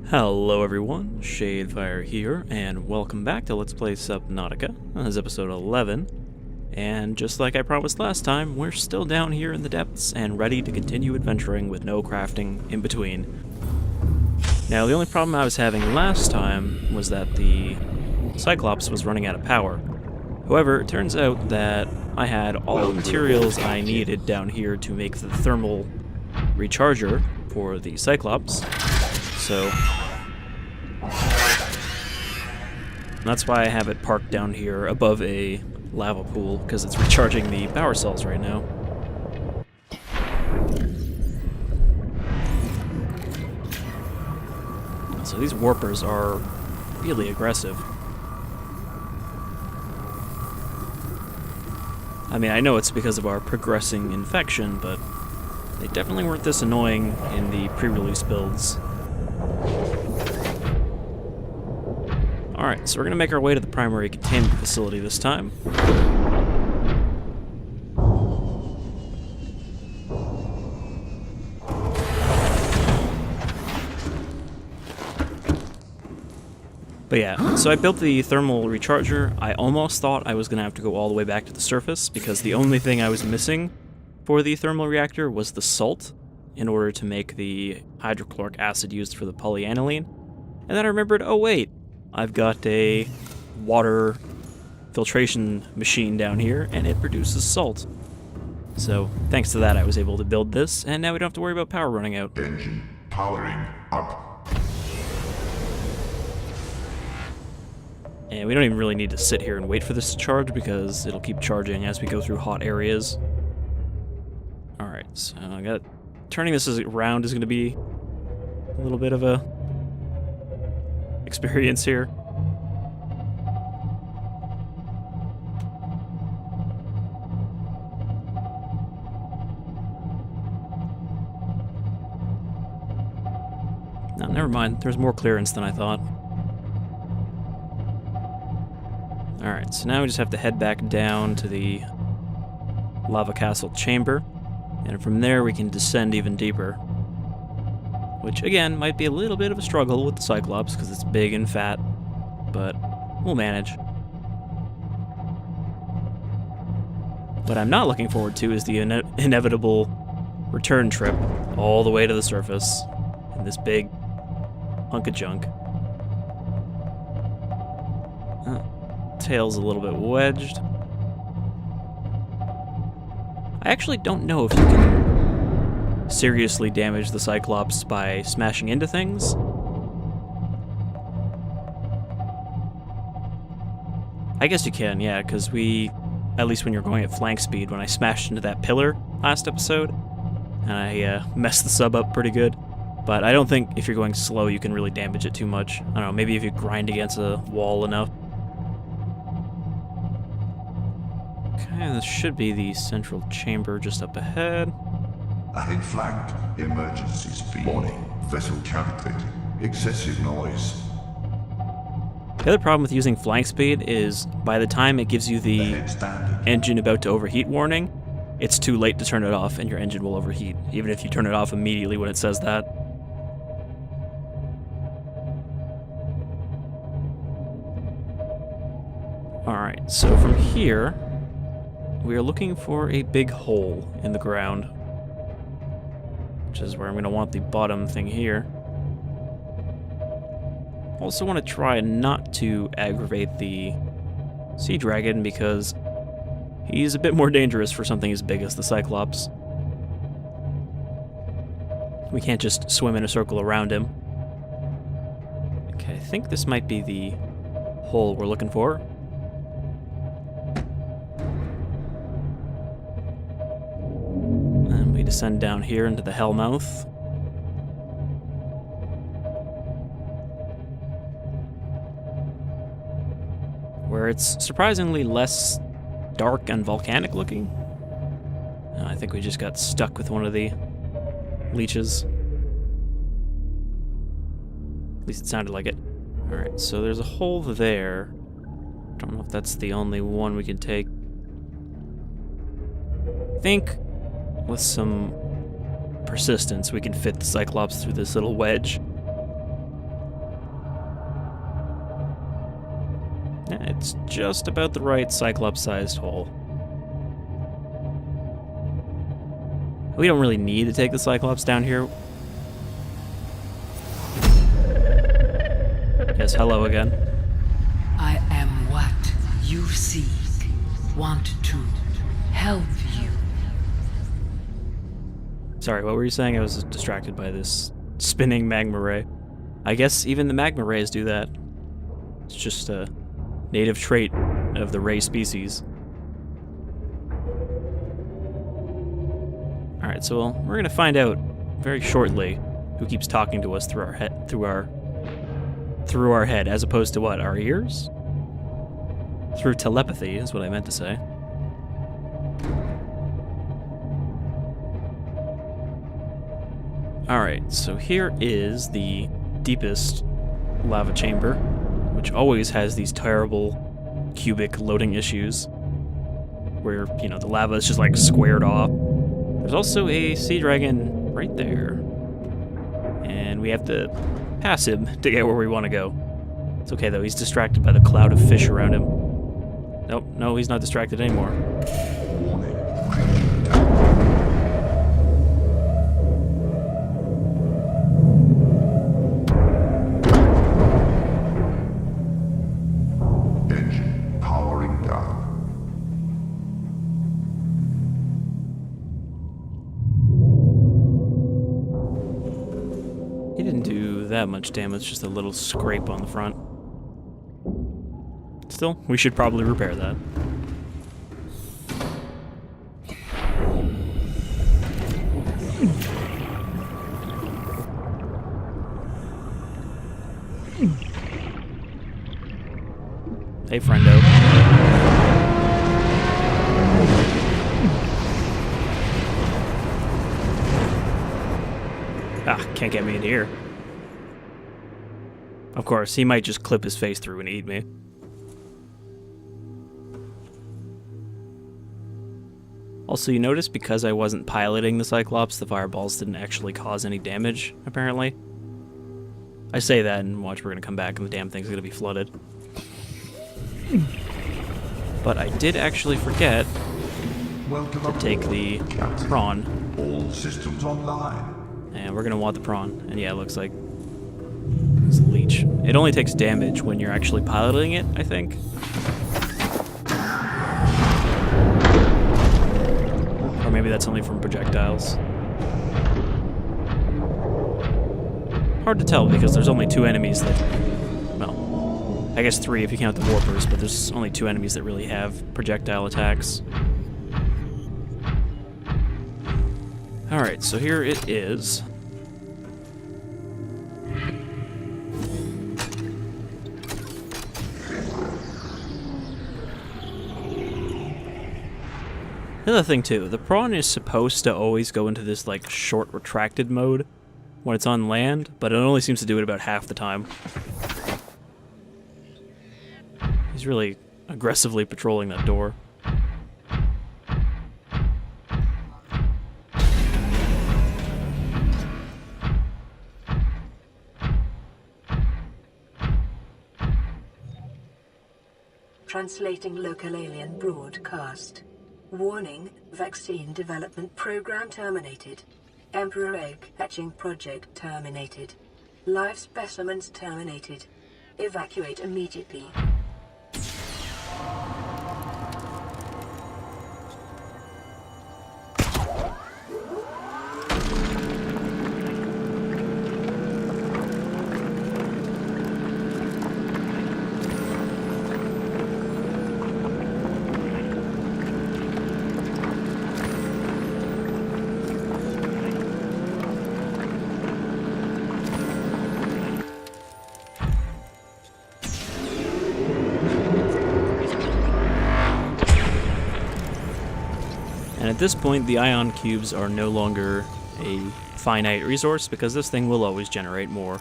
Hello everyone, Shadefyre here, and welcome back to Let's Play Subnautica. This is episode 11, and just like I promised last time, we're still down here in the depths and ready to continue adventuring with no crafting in between. Now, the only problem I was having last time was that the Cyclops was running out of power. However, it turns out that I had all the materials I needed down here to make the thermal recharger for the Cyclops, so that's why I have it parked down here above a lava pool, because it's recharging the power cells right now. So these warpers are really aggressive. I mean, I know it's because of our progressing infection, but they definitely weren't this annoying in the pre-release builds. Alright, so we're going to make our way to the Primary Containment Facility this time. But yeah, so I built the thermal recharger. I almost thought I was going to have to go all the way back to the surface, because the only thing I was missing for the thermal reactor was the salt, in order to make the hydrochloric acid used for the polyaniline. And then I remembered, oh wait, I've got a water filtration machine down here, and it produces salt. So, thanks to that I was able to build this, and now we don't have to worry about power running out. Engine powering up. And we don't even really need to sit here and wait for this to charge, because it'll keep charging as we go through hot areas. Alright, so I got... turning this around is going to be a little bit of a experience here. No, never mind. There's more clearance than I thought. Alright, so now we just have to head back down to the lava castle chamber, and from there we can descend even deeper. Which, again, might be a little bit of a struggle with the Cyclops, because it's big and fat, but we'll manage. What I'm not looking forward to is the inevitable return trip all the way to the surface in this big hunk of junk. Tail's a little bit wedged. I actually don't know if you can seriously damage the Cyclops by smashing into things. I guess you can, yeah, because at least when you're going at flank speed, when I smashed into that pillar last episode, and I messed the sub up pretty good. But I don't think if you're going slow you can really damage it too much. I don't know, maybe if you grind against a wall enough. Okay, this should be the central chamber just up ahead. Ahead flagged. Emergency speed. Warning. Vessel calibrated. Excessive noise. The other problem with using flank speed is by the time it gives you the engine about to overheat warning, it's too late to turn it off and your engine will overheat, even if you turn it off immediately when it says that. Alright, so from here, we are looking for a big hole in the ground, which is where I'm going to want the bottom thing here. Also want to try not to aggravate the sea dragon, because he's a bit more dangerous for something as big as the Cyclops. We can't just swim in a circle around him. Okay, I think this might be the hole we're looking for. And we descend down here into the hellmouth. Where it's surprisingly less dark and volcanic looking. I think we just got stuck with one of the leeches. At least it sounded like it. Alright, so there's a hole there. Don't know if that's the only one we can take. I think with some persistence, we can fit the Cyclops through this little wedge. Yeah, it's just about the right Cyclops-sized hole. We don't really need to take the Cyclops down here. Yes, hello again. I am what you seek. Want to help you. Sorry, what were you saying? I was distracted by this spinning magma ray. I guess even the magma rays do that. It's just a native trait of the ray species. Alright, so we're gonna find out very shortly who keeps talking to us through our head, through our head, as opposed to what, our ears? Through telepathy is what I meant to say. Alright, so here is the deepest lava chamber, which always has these terrible cubic loading issues, where, you know, the lava is just like squared off. There's also a sea dragon right there, and we have to pass him to get where we want to go. It's okay though, he's distracted by the cloud of fish around him. Nope, no, he's not distracted anymore. Warning. Engine powering down. He didn't do that much damage, just a little scrape on the front. Still, we should probably repair that. Hey, friendo. Ah, can't get me in here. Of course, he might just clip his face through and eat me. Also, you notice because I wasn't piloting the Cyclops, the fireballs didn't actually cause any damage, apparently. I say that and watch, we're gonna come back and the damn thing's gonna be flooded. But I did actually forget to take the prawn. All systems online. And we're gonna want the prawn. And yeah, it looks like it's a leech. It only takes damage when you're actually piloting it, I think. Or maybe that's only from projectiles. Hard to tell because there's only two enemies that, well, I guess three if you count the warpers, but there's only two enemies that really have projectile attacks. Alright, so here it is. The other thing too, the prawn is supposed to always go into this like short retracted mode when it's on land, but it only seems to do it about half the time. He's really aggressively patrolling that door. Translating local alien broadcast. Warning, vaccine development program terminated. Emperor egg hatching project terminated. Live specimens terminated. Evacuate immediately. And at this point, the ion cubes are no longer a finite resource because this thing will always generate more.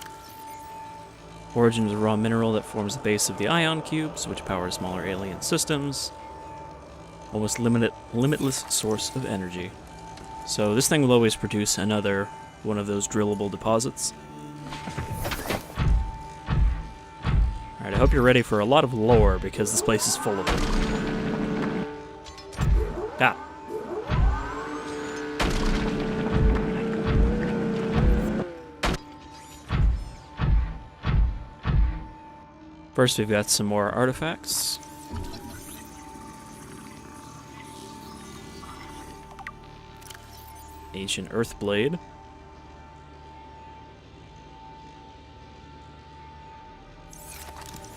Origin is a raw mineral that forms the base of the ion cubes, which power smaller alien systems. Almost limitless source of energy. So this thing will always produce another one of those drillable deposits. Alright, Alright, I hope you're ready for a lot of lore, because this place is full of it. Ah. First, we've got some more artifacts. Ancient Earth Blade.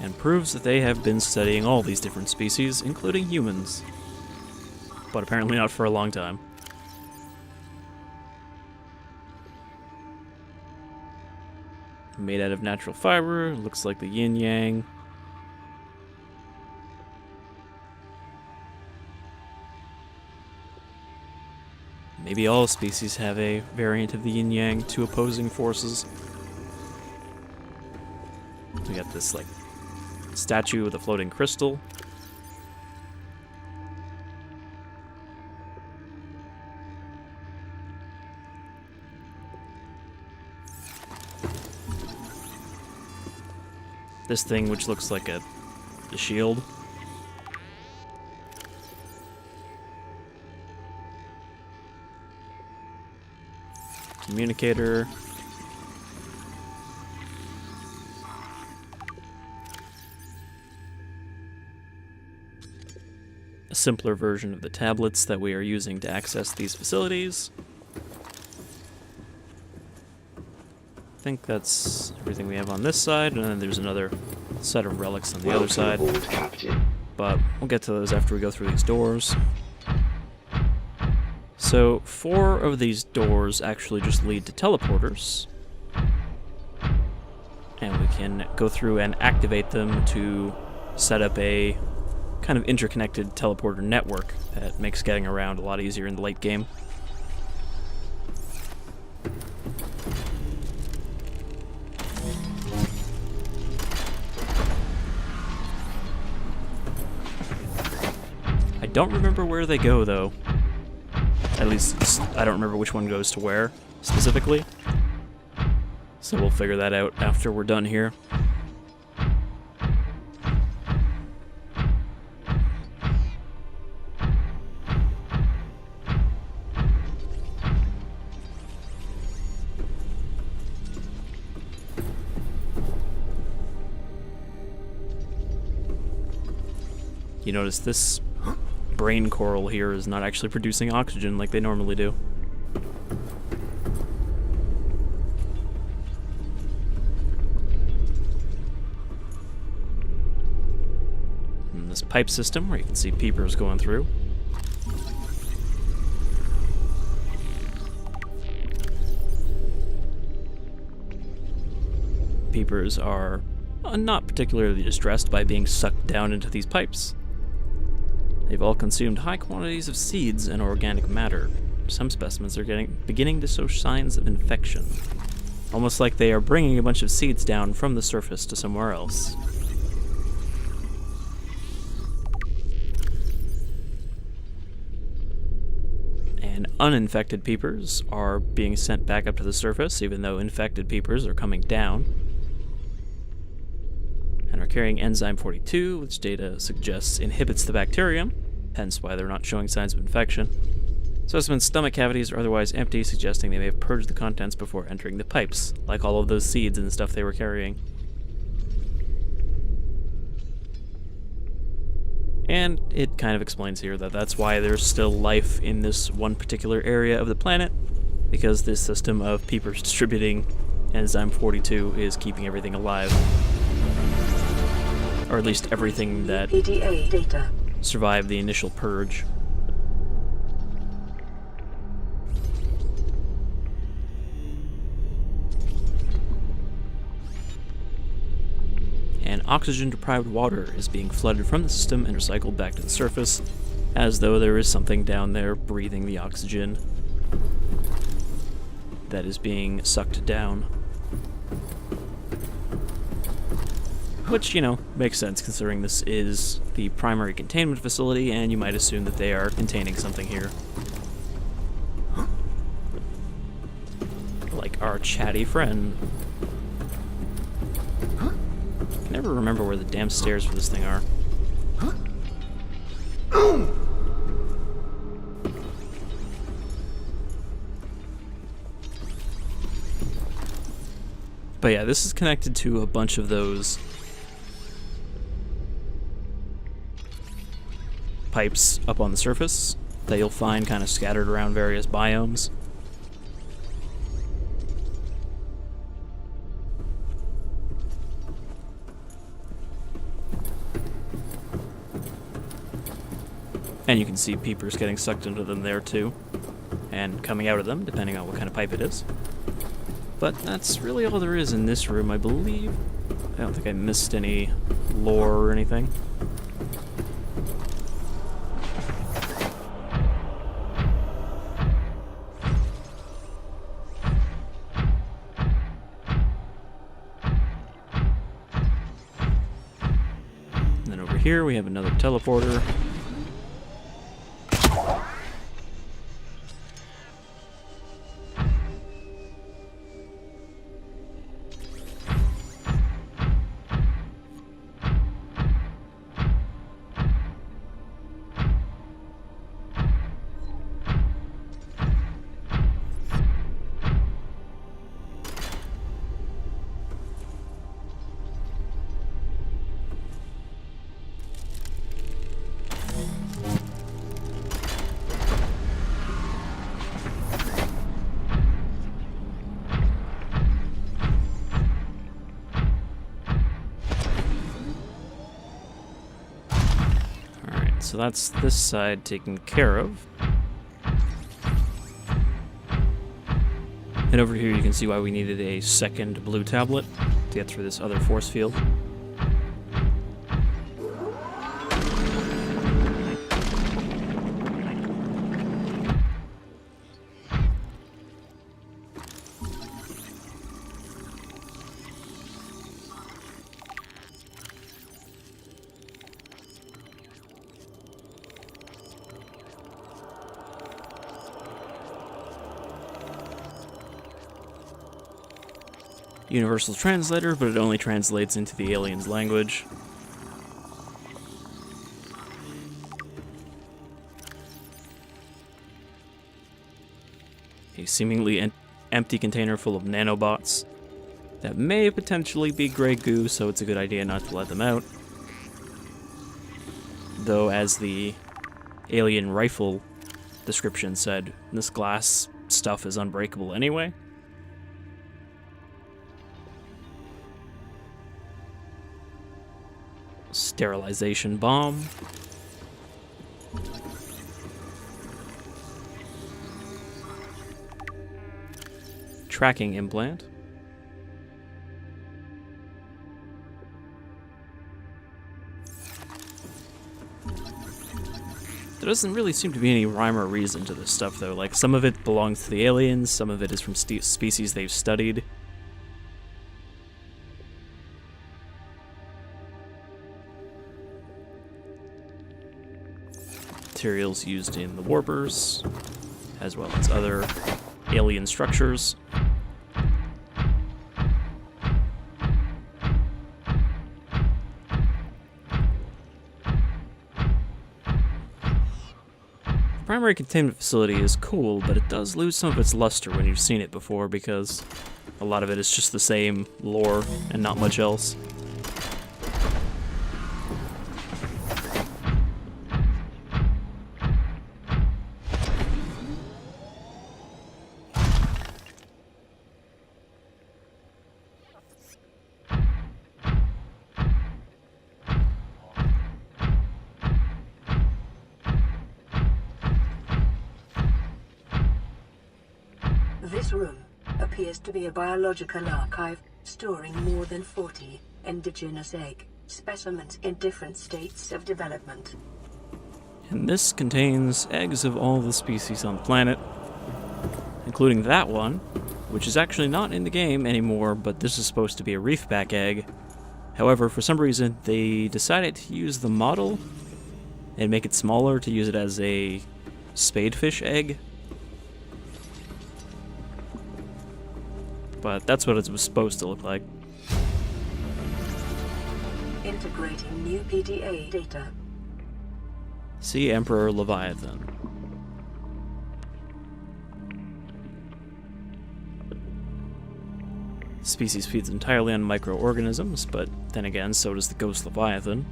And proves that they have been studying all these different species, including humans. But apparently not for a long time. Made out of natural fiber, looks like the yin-yang. Maybe all species have a variant of the yin-yang, two opposing forces. We got this, like, statue with a floating crystal. This thing, which looks like a shield. Communicator. A simpler version of the tablets that we are using to access these facilities. I think that's everything we have on this side, and then there's another set of relics on the other side. But we'll get to those after we go through these doors. So 4 of these doors actually just lead to teleporters. And we can go through and activate them to set up a kind of interconnected teleporter network that makes getting around a lot easier in the late game. I don't remember where they go, though. At least, I don't remember which one goes to where, specifically. So we'll figure that out after we're done here. You notice this brain coral here is not actually producing oxygen like they normally do. And this pipe system where you can see peepers going through. Peepers are not particularly distressed by being sucked down into these pipes. They've all consumed high quantities of seeds and organic matter. Some specimens are beginning to show signs of infection. Almost like they are bringing a bunch of seeds down from the surface to somewhere else. And uninfected peepers are being sent back up to the surface, even though infected peepers are coming down. And are carrying enzyme 42, which data suggests inhibits the bacterium, hence why they're not showing signs of infection. Specimen's stomach cavities are otherwise empty, suggesting they may have purged the contents before entering the pipes, like all of those seeds and stuff they were carrying. And it kind of explains here that that's why there's still life in this one particular area of the planet, because this system of peepers distributing enzyme 42 is keeping everything alive. Or at least everything that PDA data survived the initial purge. And oxygen-deprived water is being flooded from the system and recycled back to the surface, as though there is something down there breathing the oxygen that is being sucked down. Which, you know, makes sense considering this is the Primary Containment Facility, and you might assume that they are containing something here. Like our chatty friend. Can never remember where the damn stairs for this thing are. But yeah, this is connected to a bunch of those pipes up on the surface that you'll find kind of scattered around various biomes. And you can see peepers getting sucked into them there too, and coming out of them, depending on what kind of pipe it is. But that's really all there is in this room, I believe. I don't think I missed any lore or anything. And then over here we have another teleporter. So that's this side taken care of. And over here you can see why we needed a second blue tablet to get through this other force field. Universal translator, but it only translates into the alien's language. A seemingly empty container full of nanobots that may potentially be Grey Goo, so it's a good idea not to let them out. Though, as the alien rifle description said, this glass stuff is unbreakable anyway. Sterilization bomb. Tracking implant. There doesn't really seem to be any rhyme or reason to this stuff, though. Like, some of it belongs to the aliens, some of it is from species they've studied. Materials used in the warpers, as well as other alien structures. The Primary Containment Facility is cool, but it does lose some of its luster when you've seen it before, because a lot of it is just the same lore and not much else. This room appears to be a biological archive storing more than 40 indigenous egg specimens in different states of development. And this contains eggs of all the species on the planet, including that one, which is actually not in the game anymore, but this is supposed to be a reefback egg. However, for some reason, they decided to use the model and make it smaller to use it as a spadefish egg. But that's what it was supposed to look like. Integrating new PDA data. Sea Emperor Leviathan. Species feeds entirely on microorganisms, but then again, so does the Ghost Leviathan.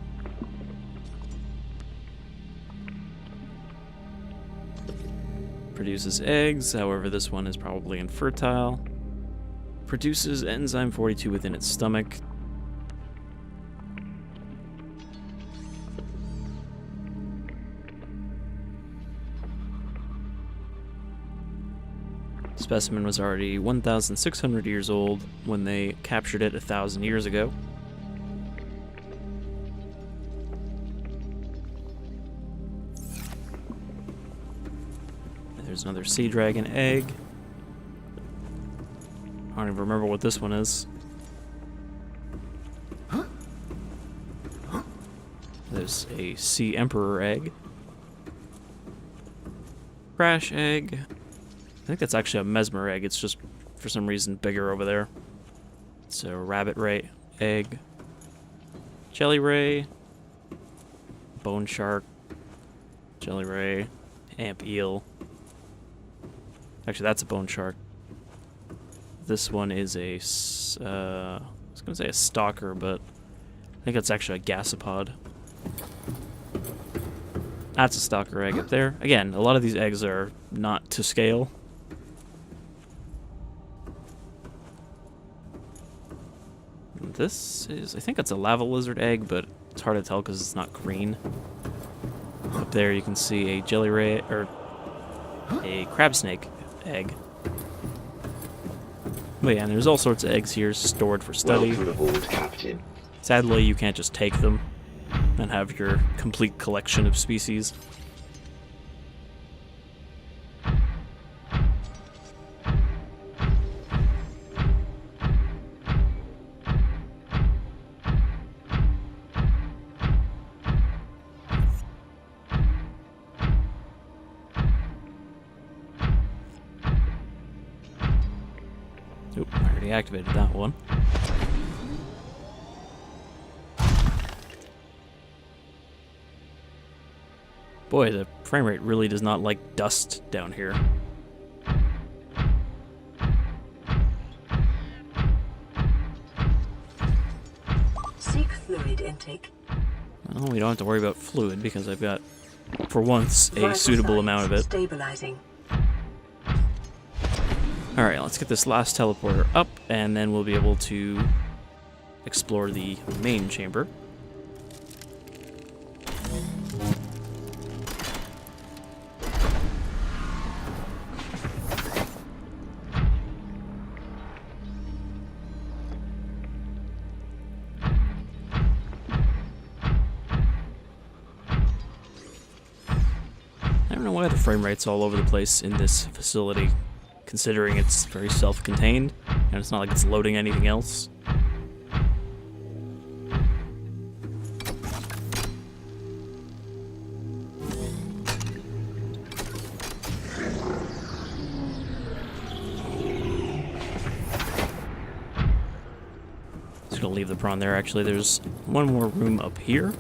Produces eggs, however this one is probably infertile. Produces enzyme 42 within its stomach. Specimen was already 1,600 years old when they captured it 1,000 years ago. There's another sea dragon egg. I don't even remember what this one is. There's a sea emperor egg. Crash egg. I think that's actually a mesmer egg. It's just, for some reason, bigger over there. So, rabbit ray egg. Jelly ray. Bone shark. Jelly ray. Amp eel. Actually, that's a bone shark. This one is a, I was going to say a stalker, but I think that's actually a gasopod. That's a stalker egg up there. Again, a lot of these eggs are not to scale. This is, I think that's a lava lizard egg, but it's hard to tell because it's not green. Up there you can see a jelly ray, or a crab snake egg. But yeah, and there's all sorts of eggs here stored for study. Welcome aboard, Captain. Sadly, you can't just take them and have your complete collection of species. Oop, I already activated that one. Boy, the frame rate really does not like dust down here. Seek fluid intake. Well, we don't have to worry about fluid because I've got, for once, a Vital suitable signs amount of it. Stabilizing. Alright, let's get this last teleporter up, and then we'll be able to explore the main chamber. I don't know why the frame rate's all over the place in this facility, considering it's very self-contained, and it's not like it's loading anything else. Just gonna leave the prawn there, actually. There's one more room up here.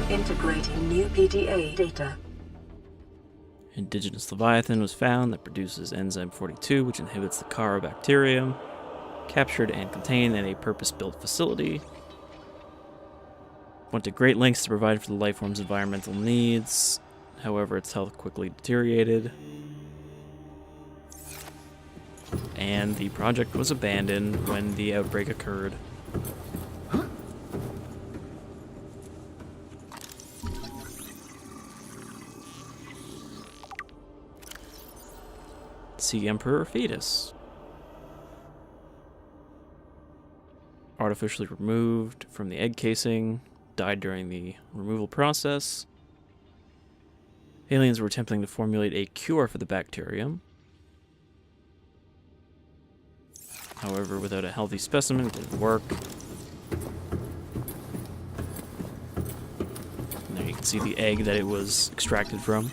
Integrating new PDA data. Indigenous Leviathan was found that produces enzyme 42, which inhibits the Carobacterium. Captured and contained in a purpose-built facility. Went to great lengths to provide for the lifeform's environmental needs. However, its health quickly deteriorated. And the project was abandoned when the outbreak occurred. Sea Emperor fetus. Artificially removed from the egg casing. Died during the removal process. Aliens were attempting to formulate a cure for the bacterium. However, without a healthy specimen, it didn't work. And there you can see the egg that it was extracted from.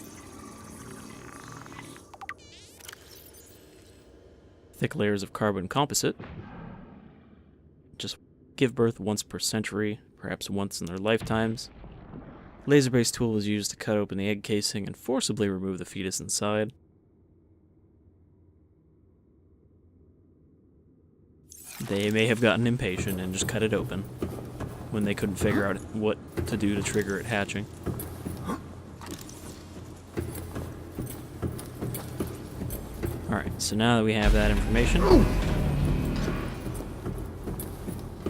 thick layers of carbon composite. Just give birth once per century, perhaps once in their lifetimes. Laser-based tool is used to cut open the egg casing and forcibly remove the fetus inside. They may have gotten impatient and just cut it open when they couldn't figure out what to do to trigger it hatching. Alright, so now that we have that information,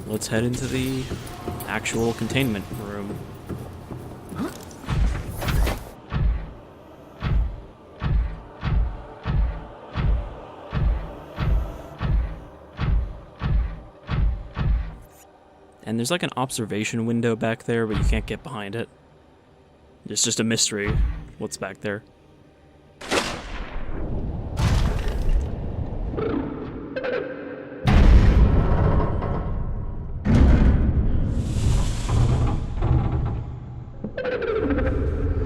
let's head into the actual containment room. And there's like an observation window back there, but you can't get behind it. It's just a mystery what's back there.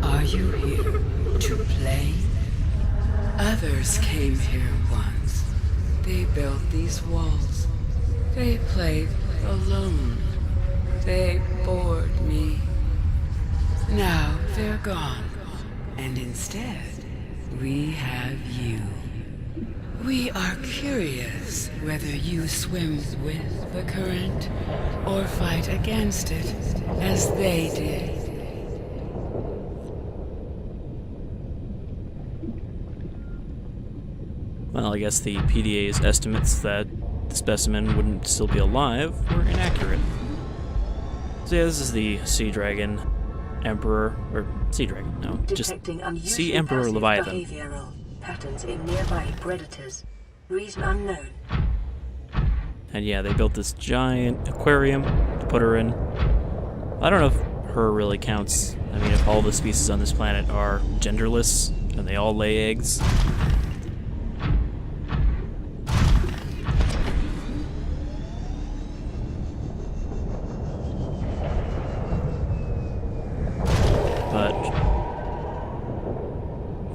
Are you here to play? Others came here once. They built these walls. They played alone. They bored me. Now they're gone. And instead, we have you. We are curious whether you swim with the current or fight against it as they did. Well, I guess the PDA's estimates that the specimen wouldn't still be alive were inaccurate. So yeah, this is the Sea Dragon Emperor, or Sea Dragon, no, just Sea Emperor Leviathan. Behavioral patterns in nearby predators. Reason unknown. And yeah, they built this giant aquarium to put her in. I don't know if her really counts. I mean, if all the species on this planet are genderless and they all lay eggs.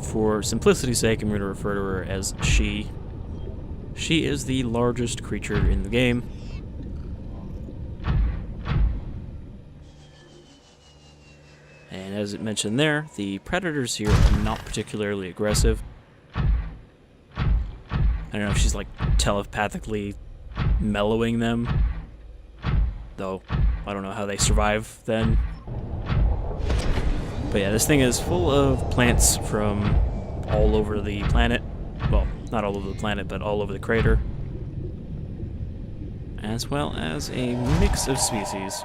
For simplicity's sake, I'm going to refer to her as she. She is the largest creature in the game. And as it mentioned there, the predators here are not particularly aggressive. I don't know if she's like telepathically mellowing them, though I don't know how they survive then. But yeah, this thing is full of plants from all over the planet. Well, not all over the planet, but all over the crater. As well as a mix of species.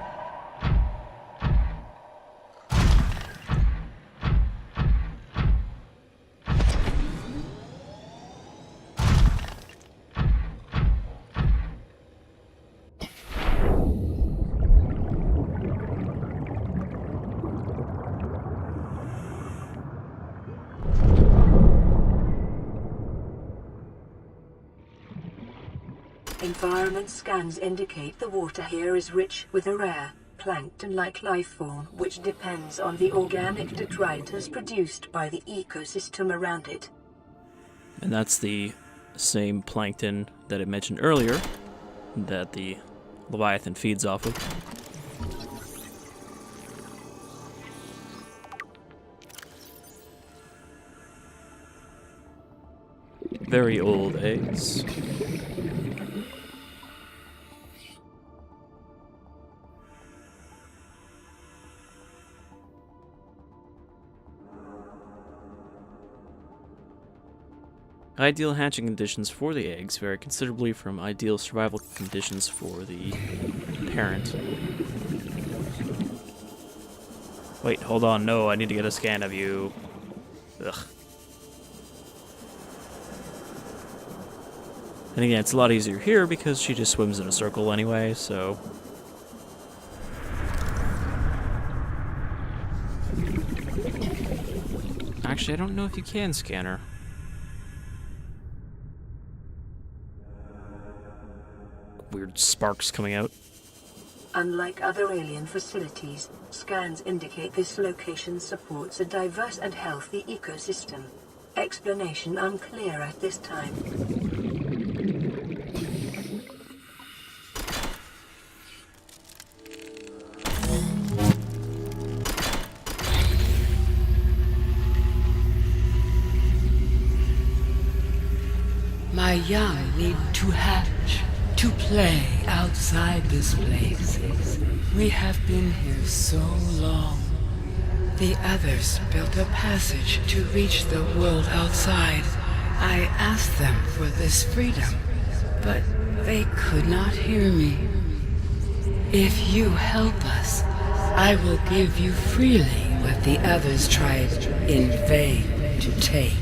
Environment scans indicate the water here is rich with a rare, plankton-like life form which depends on the organic detritus produced by the ecosystem around it. And that's the same plankton that I mentioned earlier that the Leviathan feeds off of. Very old eggs. Ideal hatching conditions for the eggs vary considerably from ideal survival conditions for the parent. Wait, hold on, no, I need to get a scan of you. Ugh. And again, it's a lot easier here because she just swims in a circle anyway, so... Actually, I don't know if you can scan her. Weird sparks coming out. Unlike other alien facilities, scans indicate this location supports a diverse and healthy ecosystem. Explanation unclear at this time. My young need to hatch, to play outside this place. We have been here so long. The others built a passage to reach the world outside. I asked them for this freedom, but they could not hear me. If you help us, I will give you freely what the others tried in vain to take.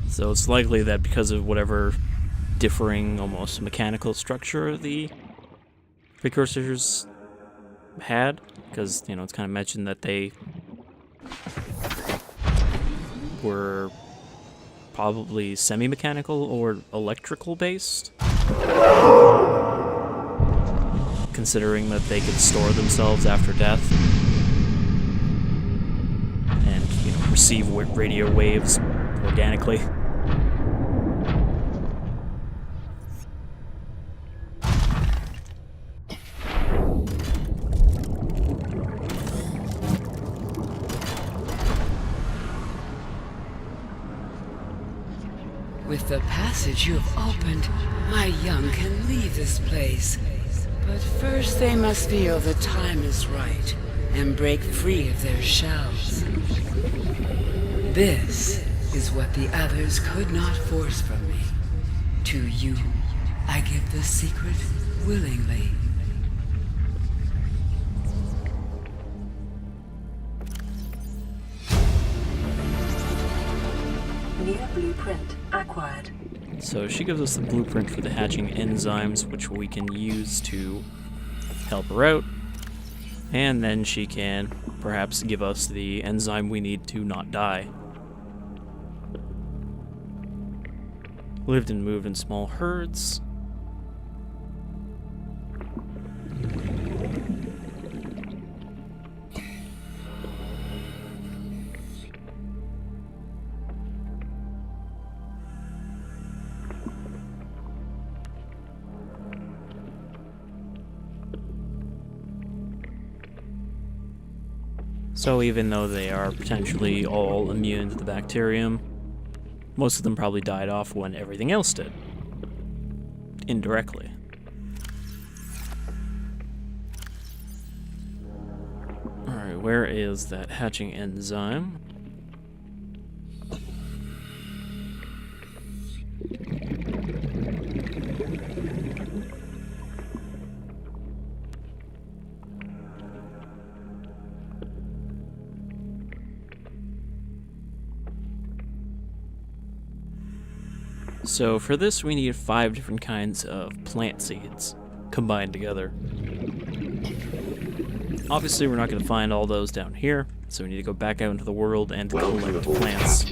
So it's likely that because of whatever differing, almost mechanical structure the precursors had, because, you know, it's kind of mentioned that they were probably semi-mechanical or electrical based, considering that they could store themselves after death and, you know, receive radio waves organically. With the passage you have opened, my young can leave this place. But first they must feel the time is right and break free of their shells. This is what the others could not force from me. To you, I give the secret willingly. New blueprint acquired. So she gives us the blueprint for the hatching enzymes, which we can use to help her out. And then she can perhaps give us the enzyme we need to not die. Lived and moved in small herds. So even though they are potentially all immune to the bacterium, most of them probably died off when everything else did. Indirectly. Alright, where is that hatching enzyme? So for this we need 5 different kinds of plant seeds combined together. Obviously we're not going to find all those down here, so we need to go back out into the world and collect plants.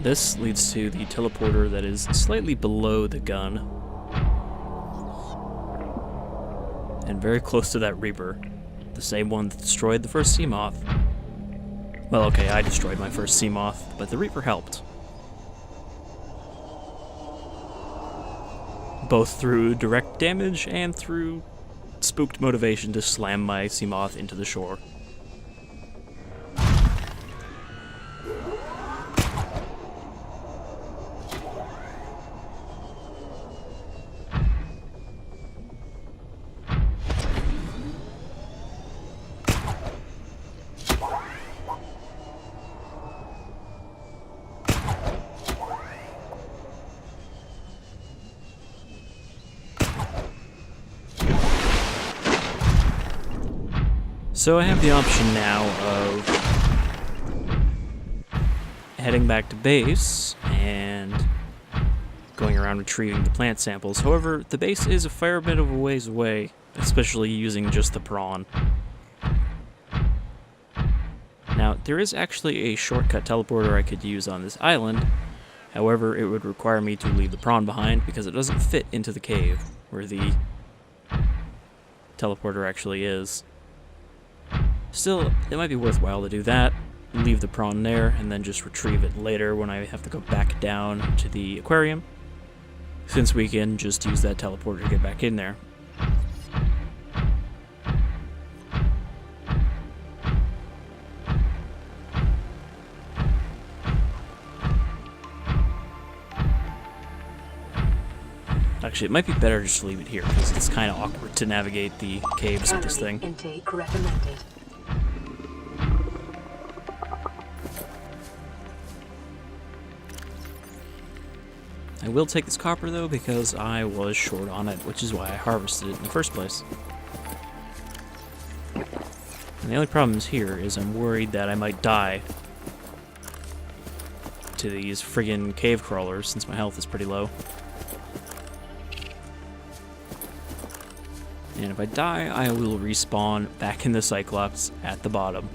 This leads to the teleporter that is slightly below the gun. And very close to that Reaper. The same one that destroyed the first sea moth. Well, okay, I destroyed my first sea moth, but the Reaper helped. Both through direct damage and through spooked motivation to slam my sea moth into the shore. So I have the option now of heading back to base and going around retrieving the plant samples. However, the base is a fair bit of a ways away, especially using just the prawn. Now, there is actually a shortcut teleporter I could use on this island. However, it would require me to leave the prawn behind because it doesn't fit into the cave where the teleporter actually is. Still, it might be worthwhile to do that, leave the prawn there, and then just retrieve it later when I have to go back down to the aquarium, since we can just use that teleporter to get back in there. Actually, it might be better just to leave it here, because it's kind of awkward to navigate the caves with this thing. Intake recommended. I will take this copper, though, because I was short on it, which is why I harvested it in the first place. And the only problem is here is I'm worried that I might die to these friggin' cave crawlers, since my health is pretty low. And if I die, I will respawn back in the Cyclops at the bottom.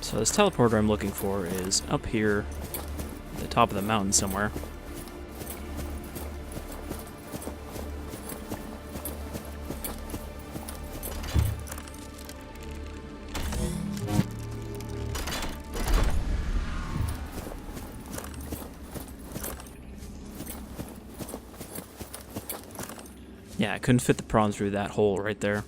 So this teleporter I'm looking for is up here at the top of the mountain somewhere. Yeah, I couldn't fit the prawn through that hole right there.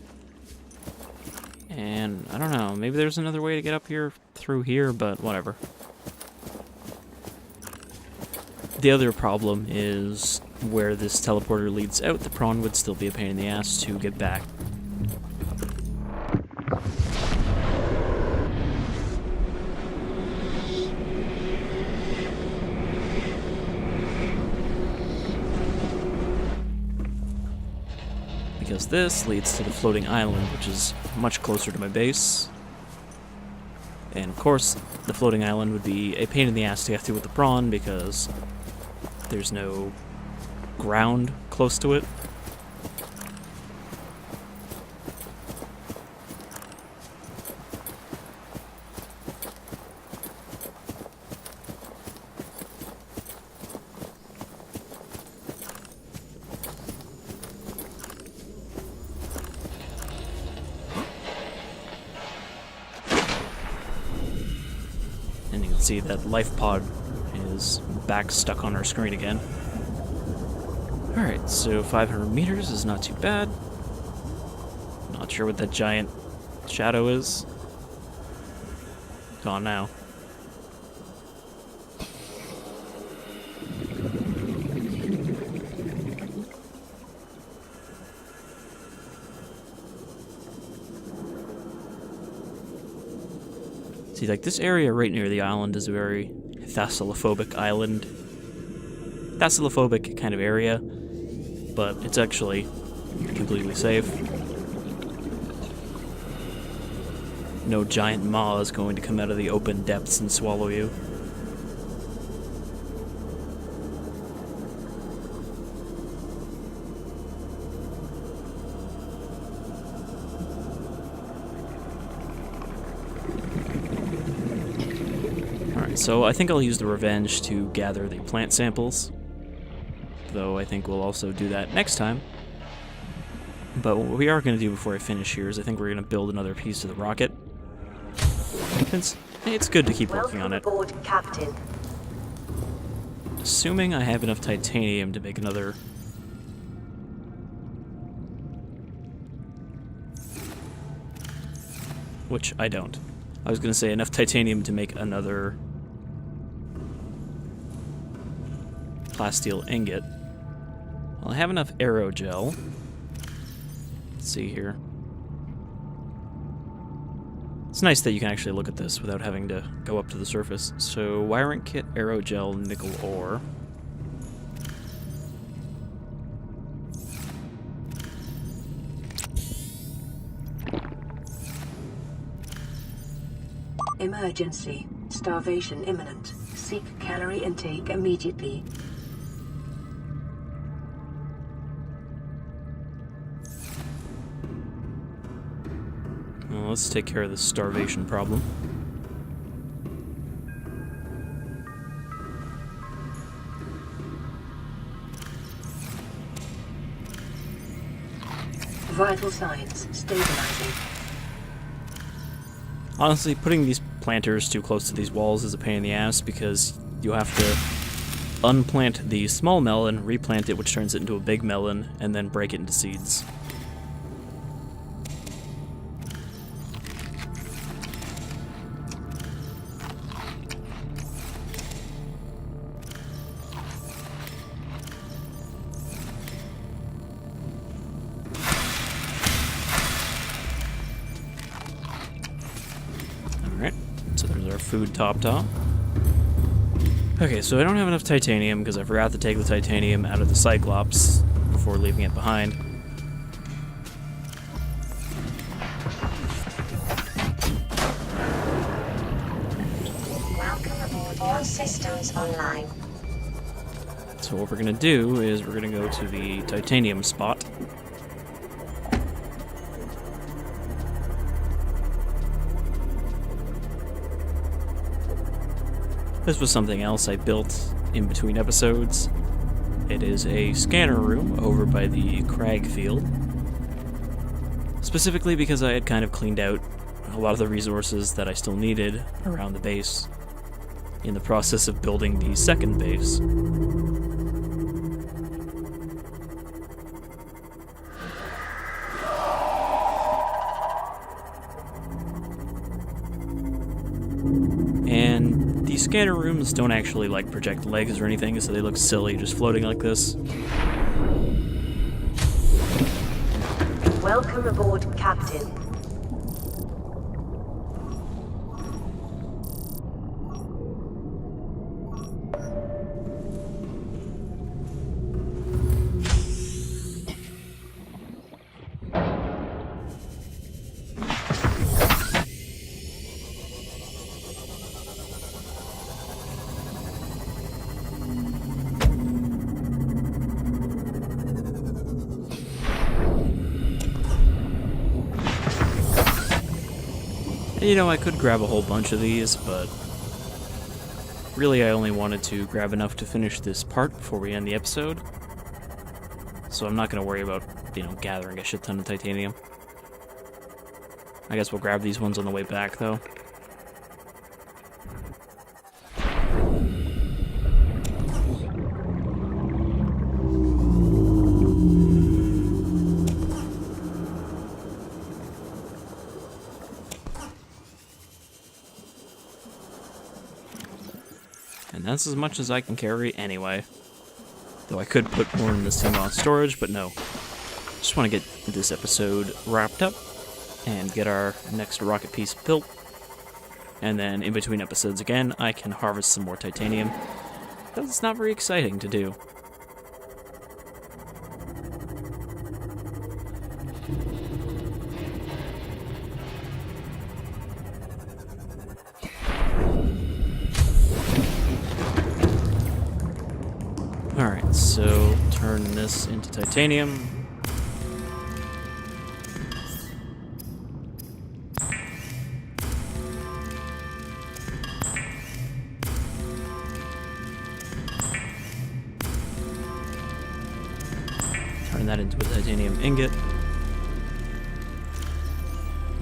And I don't know, maybe there's another way to get up here through here, but whatever. The other problem is where this teleporter leads out, the prawn would still be a pain in the ass to get back. Because this leads to the floating island, which is much closer to my base. And of course, the floating island would be a pain in the ass to get through with the prawn because there's no ground close to it. And you can see that life pod is back stuck on our screen again. Alright, so 500 meters is not too bad. Not sure what that giant shadow is. Gone now. See, like, this area right near the island is a very thalassophobic island. Thalassophobic kind of area, but it's actually completely safe. No giant maw is going to come out of the open depths and swallow you. So I think I'll use the Revenge to gather the plant samples, though I think we'll also do that next time. But what we are going to do before I finish here is I think we're going to build another piece of the rocket, since it's good to keep working on it. Welcome aboard, Captain. Assuming I have enough titanium to make another... Which I don't. I was going to say enough titanium to make another plasteel ingot. Well, I have enough aerogel. Let's see here. It's nice that you can actually look at this without having to go up to the surface. So, wiring kit, aerogel, nickel ore. Emergency. Starvation imminent. Seek calorie intake immediately. let's take care of this starvation problem. Vital signs stabilizing. Honestly, putting these planters too close to these walls is a pain in the ass because you have to unplant the small melon, replant it, which turns it into a big melon, and then break it into seeds. Alright, so there's our food top. Okay, so I don't have enough titanium because I forgot to take the titanium out of the Cyclops before leaving it behind. Welcome aboard. All systems online. So what we're gonna do is we're gonna go to the titanium spot. This was something else I built in between episodes. It is a scanner room over by the crag field. Specifically because I had kind of cleaned out a lot of the resources that I still needed around the base in the process of building the second base. And these scanner rooms don't actually like project legs or anything, so they look silly just floating like this. Welcome aboard, Captain. You know, I could grab a whole bunch of these, but really I only wanted to grab enough to finish this part before we end the episode. So I'm not going to worry about, gathering a shit ton of titanium. I guess we'll grab these ones on the way back, though. And that's as much as I can carry anyway. Though I could put more in the CMOS storage, but no. Just want to get this episode wrapped up and get our next rocket piece built. And then in between episodes again, I can harvest some more titanium. Because it's not very exciting to do. Alright, so turn this into titanium. Turn that into a titanium ingot.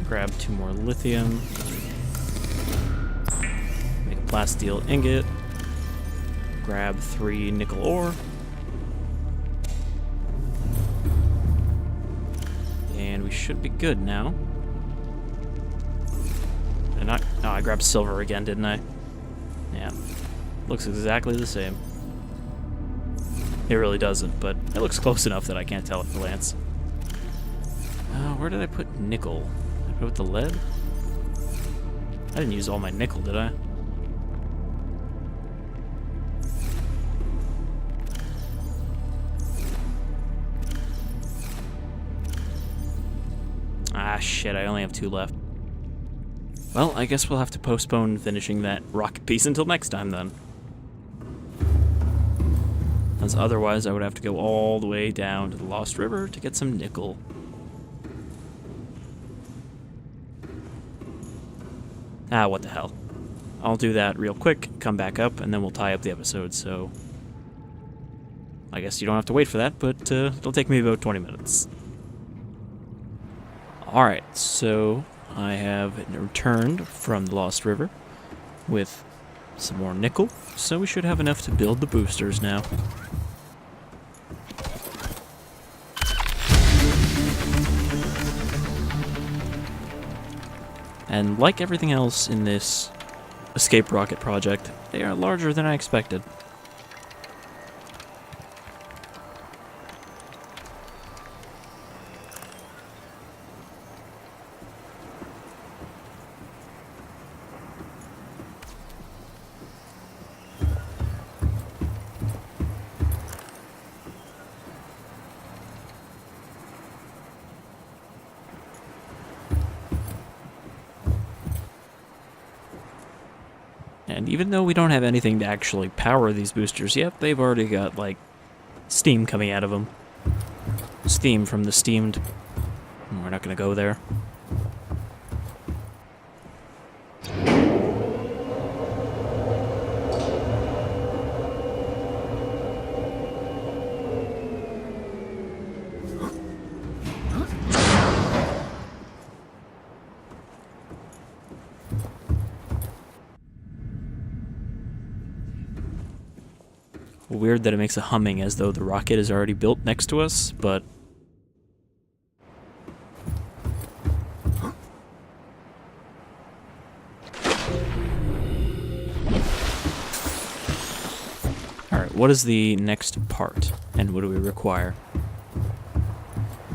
Grab 2 more lithium. Make a plasteel ingot. Grab 3 nickel ore. And we should be good now. I grabbed silver again, didn't I? Yeah. Looks exactly the same. It really doesn't, but it looks close enough that I can't tell at a glance. Where did I put nickel? Did I put it with the lead? I didn't use all my nickel, did I? Ah, shit, I only have 2 left. Well, I guess we'll have to postpone finishing that rocket piece until next time, then. As otherwise, I would have to go all the way down to the Lost River to get some nickel. Ah, what the hell. I'll do that real quick, come back up, and then we'll tie up the episode, so... I guess you don't have to wait for that, but it'll take me about 20 minutes. Alright, so I have returned from the Lost River with some more nickel, so we should have enough to build the boosters now. And like everything else in this escape rocket project, they are larger than I expected. And even though we don't have anything to actually power these boosters yet, they've already got, like, steam coming out of them. Steam from the steamed... We're not gonna go there. Weird that it makes a humming as though the rocket is already built next to us, but... Alright, what is the next part? And what do we require?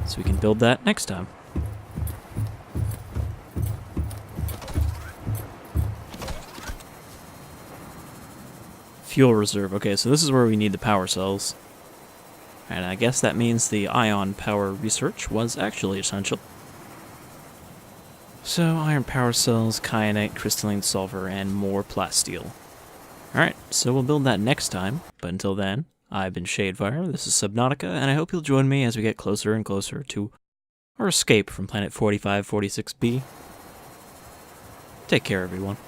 So we can build that next time. Fuel reserve. Okay, so this is where we need the power cells. And I guess that means the ion power research was actually essential. So, iron power cells, kyanite, crystalline sulfur, and more plasteel. Alright, so we'll build that next time, but until then, I've been Shadefyre, this is Subnautica, and I hope you'll join me as we get closer and closer to our escape from planet 4546b. Take care, everyone.